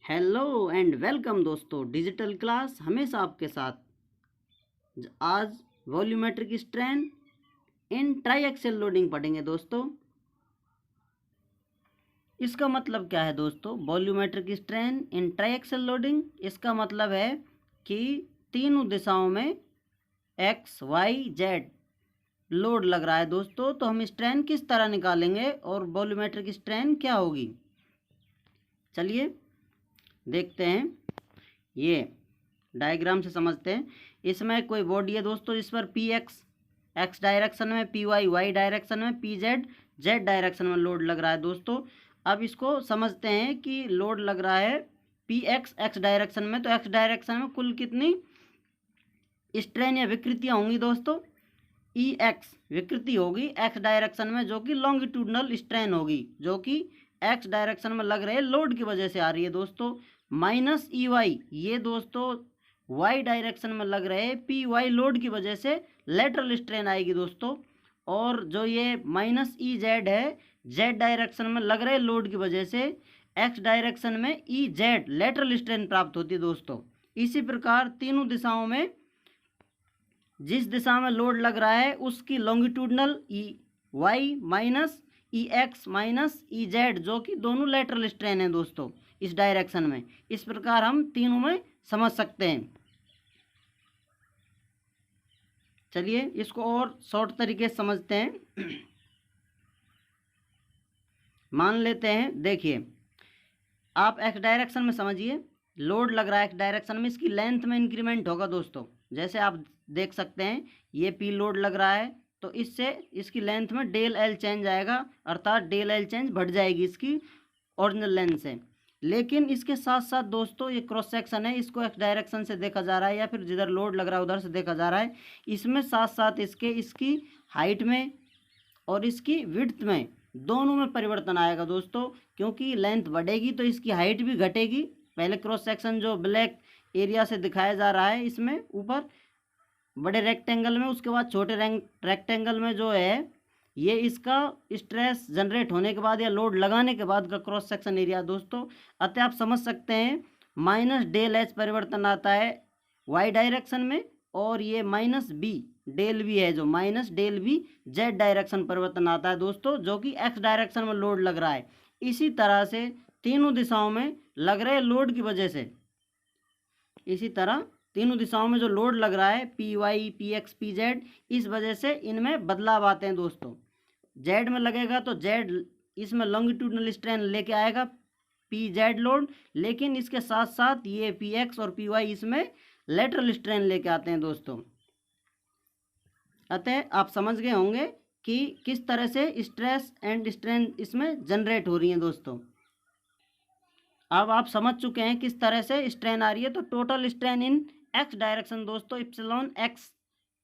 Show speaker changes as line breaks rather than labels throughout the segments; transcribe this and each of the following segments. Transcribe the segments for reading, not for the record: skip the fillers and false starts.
Hello and welcome दोस्तों। Digital class हमेशा आपके साथ। आज volumetric strain in triaxial loading पढ़ेंगे दोस्तों। इसका मतलब क्या है दोस्तों? Volumetric strain in triaxial loading, इसका मतलब है कि तीनों दिशाओं में एक्स वाई जेड लोड लग रहा है दोस्तों। तो हम स्ट्रेन किस तरह निकालेंगे और वॉल्यूमेट्रिक स्ट्रेन क्या होगी, चलिए देखते हैं। ये डायग्राम से समझते हैं। इसमें कोई बॉडी है दोस्तों जिस पर पी एक्स एक्स डायरेक्शन में, पी वाई वाई डायरेक्शन में, पी जेड जेड डायरेक्शन में लोड लग रहा है दोस्तों। अब इसको समझते हैं कि लोड लग रहा है पी एक्स एक्स डायरेक्शन में, तो एक्स डायरेक्शन में कुल कितनी स्ट्रेन या विकृतियाँ होंगी दोस्तों? ई एक्स विकृति होगी एक्स डायरेक्शन में, जो कि लॉन्गिट्यूडनल स्ट्रेन होगी, जो कि एक्स डायरेक्शन में लग रहे लोड की वजह से आ रही है दोस्तों। माइनस ई वाई, ये दोस्तों वाई डायरेक्शन में लग रहे पी वाई लोड की वजह से लेटरल स्ट्रेन आएगी दोस्तों। और जो ये माइनस ई जेड है, जेड डायरेक्शन में लग रहे लोड की वजह से एक्स डायरेक्शन में ई जेड लेटरल स्ट्रेन प्राप्त होती है दोस्तों। इसी प्रकार तीनों दिशाओं में जिस दिशा में लोड लग रहा है उसकी लॉन्गिट्यूडनल ई Y minus E X minus E Z, जो कि दोनों लेटरल स्ट्रेन है दोस्तों इस डायरेक्शन में। इस प्रकार हम तीनों में समझ सकते हैं। चलिए इसको और शॉर्ट तरीके से समझते हैं। मान लेते हैं, देखिए आप एक्स डायरेक्शन में समझिए, लोड लग रहा है एक्स डायरेक्शन में, इसकी लेंथ में इंक्रीमेंट होगा दोस्तों। जैसे आप देख सकते हैं ये पी लोड लग रहा है, तो इससे इसकी लेंथ में डेल एल चेंज आएगा, अर्थात डेल एल चेंज बढ़ जाएगी इसकी ओरिजिनल लेंथ से। लेकिन इसके साथ साथ दोस्तों ये क्रॉस सेक्शन है, इसको एक्स डायरेक्शन से देखा जा रहा है या फिर जिधर लोड लग रहा है उधर से देखा जा रहा है। इसमें साथ साथ इसकी हाइट में और इसकी विड्थ में दोनों में परिवर्तन आएगा दोस्तों, क्योंकि लेंथ बढ़ेगी तो इसकी हाइट भी घटेगी। पहले क्रॉस सेक्शन जो ब्लैक एरिया से दिखाया जा रहा है इसमें ऊपर बड़े रेक्टेंगल में, उसके बाद छोटे रेक्टेंगल में जो है ये इसका स्ट्रेस जनरेट होने के बाद या लोड लगाने के बाद का क्रॉस सेक्शन एरिया दोस्तों। अतः आप समझ सकते हैं माइनस डेल एच परिवर्तन आता है वाई डायरेक्शन में, और ये माइनस बी डेल बी है जो minus del B Z direction परिवर्तन आता है दोस्तों, जो कि एक्स डायरेक्शन में लोड लग रहा है। इसी तरह से तीनों दिशाओं में लग रहे लोड की वजह से, इसी तरह तीनों दिशाओं में जो लोड लग रहा है P Y P X P Z, इस वजह से इनमें बदलाव आते हैं दोस्तों। जेड में लगेगा तो जेड इसमें लॉन्गिट्यूडनल स्ट्रेन लेके आएगा पी जेड लोड, लेकिन इसके साथ साथ ये पी एक्स और पी वाई इसमें लेटरल स्ट्रेन लेके आते हैं दोस्तों। अतः आप समझ गए होंगे कि किस तरह से स्ट्रेस एंड स्ट्रेन इसमें जनरेट हो रही है दोस्तों। अब आप समझ चुके हैं किस तरह से स्ट्रेन आ रही है। तो total strain in X direction दोस्तों इप्सिलॉन एक्स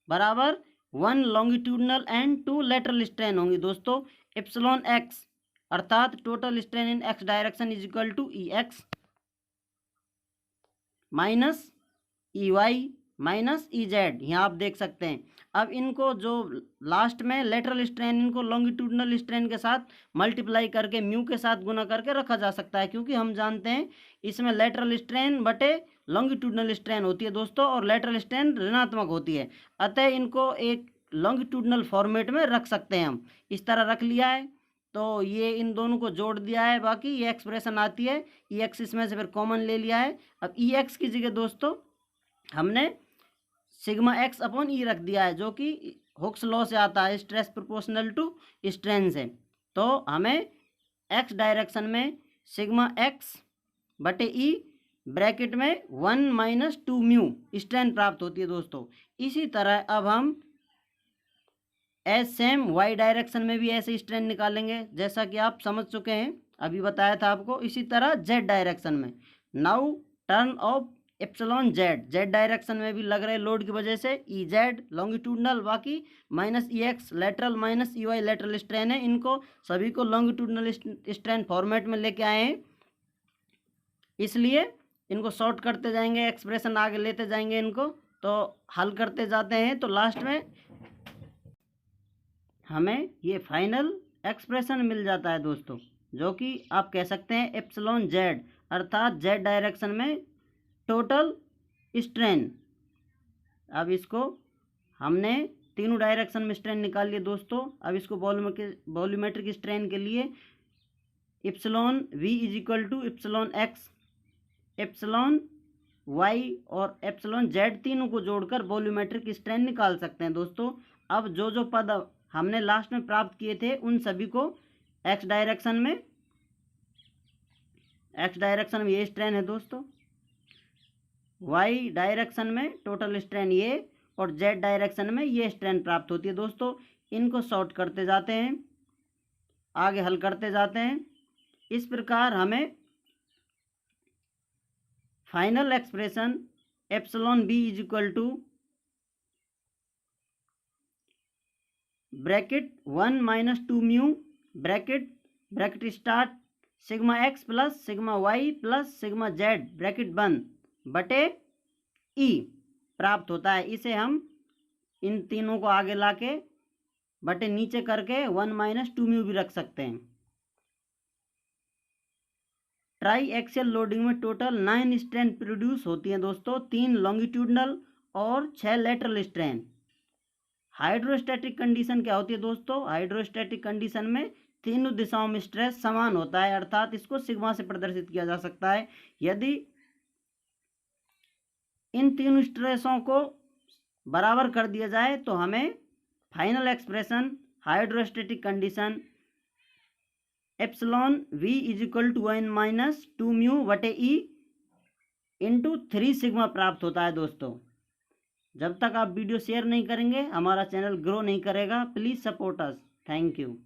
बराबर 1 लॉन्गिट्यूडनल एंड 2 लेटरल स्ट्रेन होंगी दोस्तों। इप्सिलॉन एक्स अर्थात total strain in X direction is equal to E X minus E Y minus E Z, यहाँ आप देख सकते हैं। अब इनको जो लास्ट में लेटरल स्ट्रेन, इनको लॉन्गिट्यूडनल स्ट्रेन के साथ मल्टीप्लाई करके म्यू के साथ गुना करके रखा जा सकता है, क्योंकि हम जानते हैं इसमें लेटरल स्ट्रेन बटे लॉन्गिट्यूडनल स्ट्रेन होती है दोस्तों, और लेटरल स्ट्रेन ऋणात्मक होती है। अतः इनको एक लॉन्गिट्यूडनल फॉर्मेट में रख सकते हैं हम। इस तरह रख लिया है तो ये इन दोनों को जोड़ दिया है, बाकी ये एक्सप्रेशन आती है। ई एक्स इसमें से फिर कॉमन ले लिया है। अब ई एक्स की जगह दोस्तों हमने सिग्मा एक्स अपॉन ई रख दिया है, जो कि हुक्स लॉ से आता है, स्ट्रेस प्रोपोर्शनल टू स्ट्रेन से। तो हमें एक्स डायरेक्शन में सिग्मा एक्स बटे ई ब्रैकेट में 1 माइनस 2 म्यू स्ट्रेन प्राप्त होती है दोस्तों। इसी तरह अब हम एज सेम वाई डायरेक्शन में भी ऐसे स्ट्रेन निकालेंगे, जैसा कि आप समझ चुके हैं, अभी बताया था आपको। इसी तरह जेड डायरेक्शन में now turn of epsilon Z, Z direction में भी लग रहे लोड की वजह से ई जेड लॉन्गिट्यूडनल, बाकी minus E X lateral minus E Y lateral strain है। इनको सभी को लॉन्गिट्यूडनल स्ट्रेन फॉर्मेट में लेके आए हैं, इसलिए इनको शॉर्ट करते जाएंगे, एक्सप्रेशन आगे लेते जाएंगे इनको, तो हल करते जाते हैं। तो लास्ट में हमें ये फाइनल एक्सप्रेशन मिल जाता है दोस्तों, जो कि आप कह सकते हैं एप्सिलॉन जेड अर्थात जेड डायरेक्शन में टोटल स्ट्रेन। अब इसको हमने तीनों डायरेक्शन में स्ट्रेन निकाल लिए दोस्तों। अब इसको वॉल्यूमेट्रिक स्ट्रेन के लिए epsilon V is equal to epsilon X, epsilon Y और एप्सिलॉन जेड तीनों को जोड़कर वॉल्यूमेट्रिक स्ट्रेन निकाल सकते हैं दोस्तों। अब जो पद हमने लास्ट में प्राप्त किए थे उन सभी को एक्स डायरेक्शन में ये स्ट्रेन है दोस्तों, वाई डायरेक्शन में टोटल स्ट्रेन ये, और जेड डायरेक्शन में ये स्ट्रेन प्राप्त होती है दोस्तों। इनको सॉर्ट करते जाते हैं, आगे हल करते जाते हैं। इस प्रकार हमें final expression epsilon B is equal to bracket 1 minus 2 mu bracket start sigma X plus sigma Y plus sigma Z bracket बंद बटे ई प्राप्त होता है। इसे हम इन तीनों को आगे लाके बटे नीचे करके 1 माइनस 2 म्यू भी रख सकते हैं। ट्राई एक्सियल लोडिंग में टोटल 9 स्ट्रेन प्रोड्यूस होती हैं दोस्तों, 3 लॉन्गिट्यूडनल और 6 लेटरल स्ट्रेन। हाइड्रोस्टैटिक कंडीशन क्या होती है दोस्तों? हाइड्रोस्टैटिक कंडीशन में तीनों दिशाओं में स्ट्रेस समान होता है, अर्थात इसको सिग्मा से प्रदर्शित किया जा सकता है। यदि इन तीनों स्ट्रेसों को बराबर कर दिया जाए तो हमें final expression hydrostatic condition epsilon V is equal to 1 minus 2 mu बटे ई इंटू 3 सिग्मा प्राप्त होता है दोस्तों। जब तक आप वीडियो शेयर नहीं करेंगे हमारा चैनल ग्रो नहीं करेगा। Please support us. Thank you.